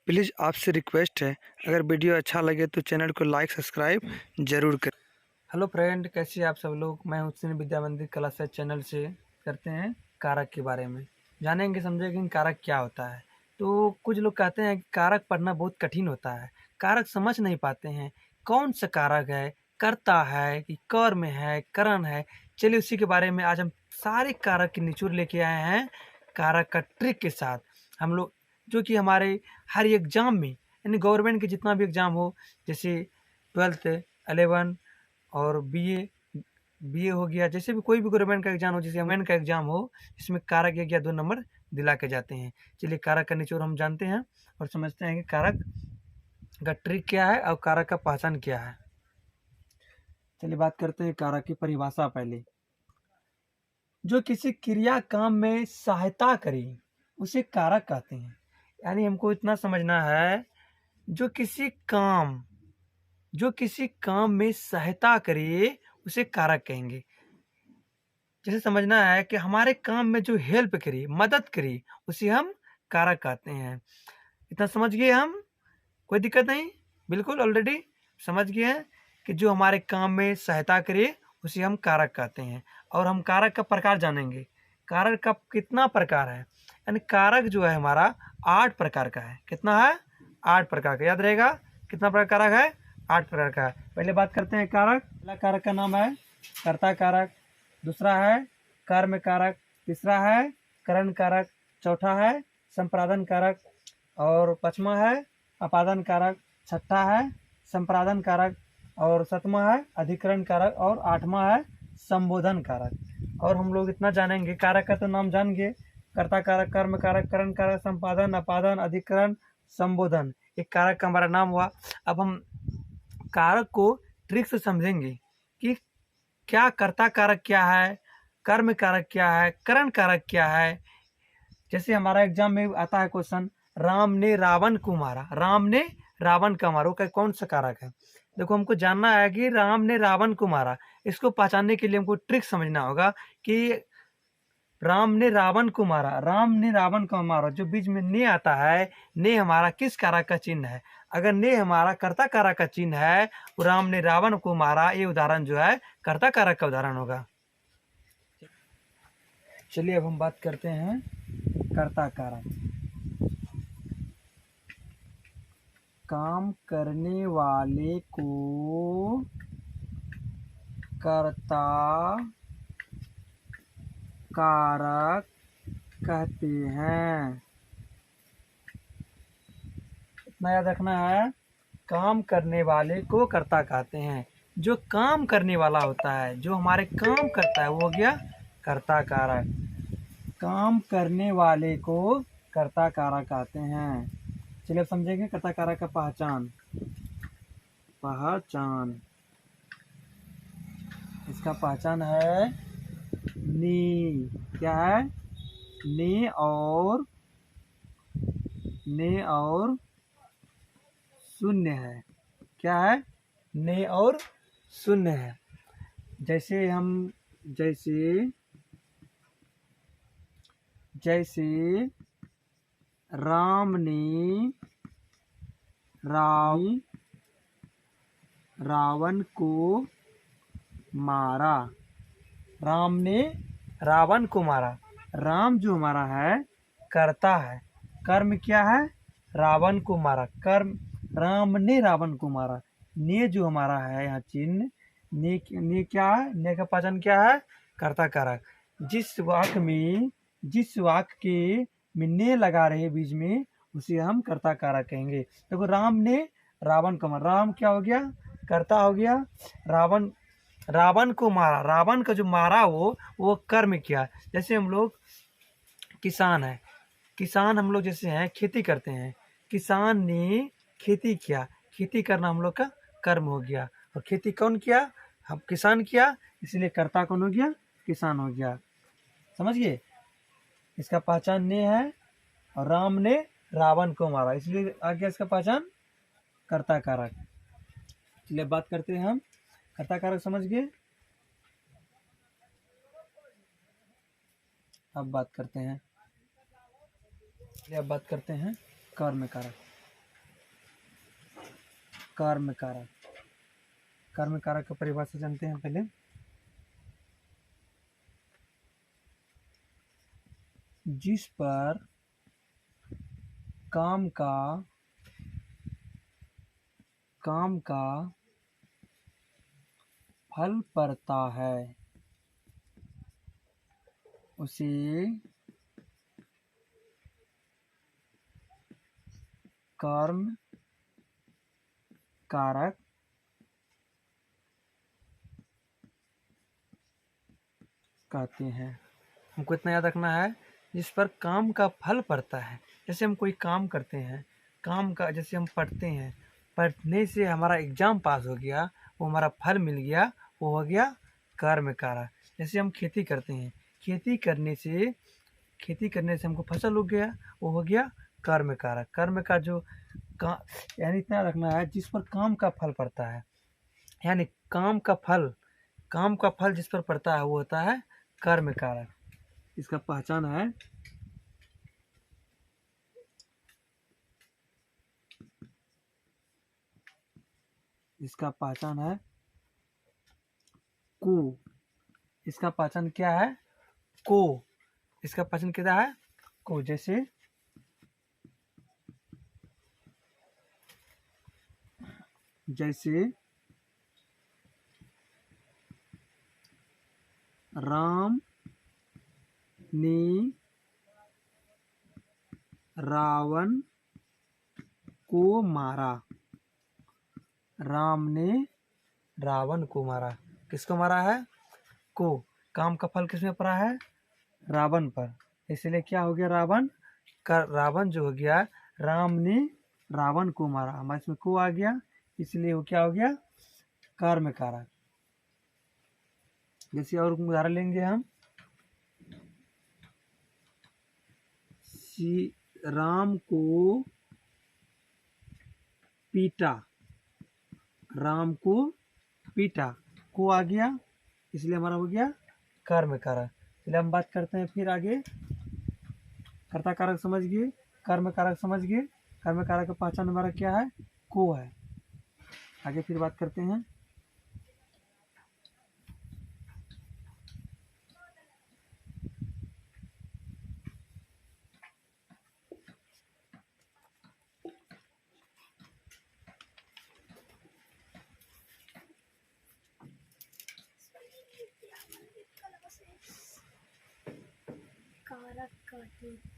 Please आपसे request है, अगर वीडियो अच्छा लगे तो चैनल को लाइक सब्सक्राइब ज़रूर करें। हेलो फ्रेंड, कैसे हैं आप सब लोग। मैं हुसैन विद्या मंदिर क्लास चैनल से करते हैं कारक के बारे में जानेंगे, समझेंगे कि कारक क्या होता है। तो कुछ लोग कहते हैं कि कारक पढ़ना बहुत कठिन होता है, कारक समझ नहीं पाते हैं कौन सा कारक है, कर्ता है कि कर में है, करण है। चलिए उसी के बारे में आज हम सारे कारक की निचोड़ लेके आए हैं, कारक का ट्रिक के साथ हम लोग, जो कि हमारे हर एग्ज़ाम में, यानी गवर्नमेंट के जितना भी एग्ज़ाम हो, जैसे 12th 11 और बीए हो गया, जैसे भी कोई भी गवर्नमेंट का एग्जाम हो, जैसे गवर्नमेंट का एग्जाम हो, इसमें कारक 1 या 2 नंबर दिला के जाते हैं। चलिए कारक का निचोड़ हम जानते हैं और समझते हैं कि कारक का ट्रिक क्या है और कारक का पहचान क्या है। चलिए बात करते हैं कारक की परिभाषा। पहले, जो किसी क्रिया काम में सहायता करे उसे कारक कहते हैं। यानी हमको इतना समझना है, जो किसी काम में सहायता करे उसे कारक कहेंगे। जैसे समझना है कि हमारे काम में जो हेल्प करे, मदद करे, उसे हम कारक कहते हैं। इतना समझ गए हम, कोई दिक्कत नहीं, बिल्कुल ऑलरेडी समझ गए हैं कि जो हमारे काम में सहायता करे उसे हम कारक कहते हैं। और हम कारक का प्रकार जानेंगे, कारक का कितना प्रकार है। यानी कारक जो है हमारा 8 प्रकार का है। कितना है? 8 प्रकार का। याद रहेगा कितना प्रकार कारक है? 8 प्रकार का है। पहले बात करते हैं कारक। पहला कारक का नाम है कर्ता कारक, दूसरा है कर्म कारक, तीसरा है करण कारक, चौथा है संपादन कारक, और पांचवा है अपादन कारक, छठा है संपादन कारक, और सातवां है अधिकरण कारक, और आठवां है संबोधन कारक। और हम लोग इतना जानेंगे, कारक का तो नाम जान गए, कर्ता कारक, कर्म कारक, करण कारक, संपादन, अपादन, अधिकरण, संबोधन, एक कारक का हमारा नाम हुआ। अब हम कारक को ट्रिक से समझेंगे कि क्या कर्ता कारक क्या है, कर्म कारक क्या है, करण कारक क्या है। जैसे हमारा एग्जाम में आता है क्वेश्चन, राम ने रावण को मारा, राम ने रावण का मारा, वो कौन सा कारक है। देखो हमको जानना है कि राम ने रावण को मारा, इसको पहचानने के लिए हमको ट्रिक समझना होगा कि राम ने रावण को मारा, राम ने रावण को मारा, जो बीच में ने आता है, ने हमारा किस कारक का चिन्ह है। अगर ने हमारा कर्ता कारक का चिन्ह है, तो राम ने रावण को मारा, ये उदाहरण जो है कर्ता कारक का उदाहरण होगा। चलिए अब हम बात करते हैं कर्ता कारक। काम करने वाले को कर्ता कारक कहते हैं। इतना याद रखना है, काम करने वाले को कर्ता कहते हैं। जो काम करने वाला होता है, जो हमारे काम करता है, वो हो गया कर्ता कारक। काम करने वाले को कर्ता कारक कहते हैं। चलिए अब समझेंगे कर्ता कारक का पहचान। इसका पहचान है नी। क्या है? ने और शून्य है। क्या है? ने और शून्य है। जैसे राम ने रावण को मारा, राम ने रावण को मारा। राम जो हमारा है कर्ता है, कर्म क्या है? रावण को मारा, कर्म राम ने रावण को मारा। ने जो हमारा है यहाँ चिन्ह, ने क्या है? ने का पहचान क्या है? कर्ता कारक। जिस वाक्य के में ने लगा रहे बीच में, उसे हम कर्ता कारक कहेंगे। देखो राम ने रावण को मारा, राम क्या हो गया? कर्ता हो गया। रावण को मारा, रावण का जो मारा वो कर्म किया। जैसे हम लोग किसान है, किसान हम लोग जैसे हैं, खेती करते हैं, किसान ने खेती किया, खेती करना हम लोग का कर्म हो गया। और खेती कौन किया? हम किसान किया, इसलिए कर्ता कौन हो गया? किसान हो गया। समझ गए? इसका पहचान ने है, और राम ने रावण को मारा, इसलिए आ गया इसका पहचान कर्ता कारक। चलिए बात करते हैं हम कर्ता कारक, समझ गए। अब बात करते हैं कर्म कारक। कर्म कारक। कर्म कारक का परिभाषा जानते हैं पहले। जिस पर काम का फल पड़ता है उसे कर्म कारक कहते हैं। हमको इतना याद रखना है, जिस पर काम का फल पड़ता है। जैसे हम कोई काम करते हैं, काम का जैसे हम पढ़ते हैं, पढ़ने से हमारा एग्जाम पास हो गया, वो हमारा फल मिल गया, वो हो गया कर्म कारक। जैसे हम खेती करते हैं, खेती करने से हमको फसल उग गया, वो हो गया कर्म कारक। कर्म का जो का यानी इतना रखना है, जिस पर काम का फल पड़ता है, यानी काम का फल जिस पर पड़ता है वो होता है कर्म कारक। इसका पहचान है को। इसका पहचान क्या है? को। इसका पहचान क्या है? को। जैसे राम ने रावण को मारा। राम ने रावण को मारा। किसको मारा है? को। काम का फल किसमें पड़ा है? रावण पर। इसलिए क्या हो गया? रावण जो हो गया, राम ने रावण को मारा, हमारे इसमें को आ गया, इसलिए वो क्या हो गया? कर्म कारक। जैसे और उदाहरण लेंगे हम, राम को पीटा। राम को पीटा, को आ गया, इसलिए हमारा हो गया कर्म कारक। चलिए हम बात करते हैं फिर आगे। कर्ता कारक समझ गए, कर्म कारक समझ गए। कर्म कारक का पहचान हमारा क्या है? को है। आगे फिर बात करते हैं। कारक कहते हैं।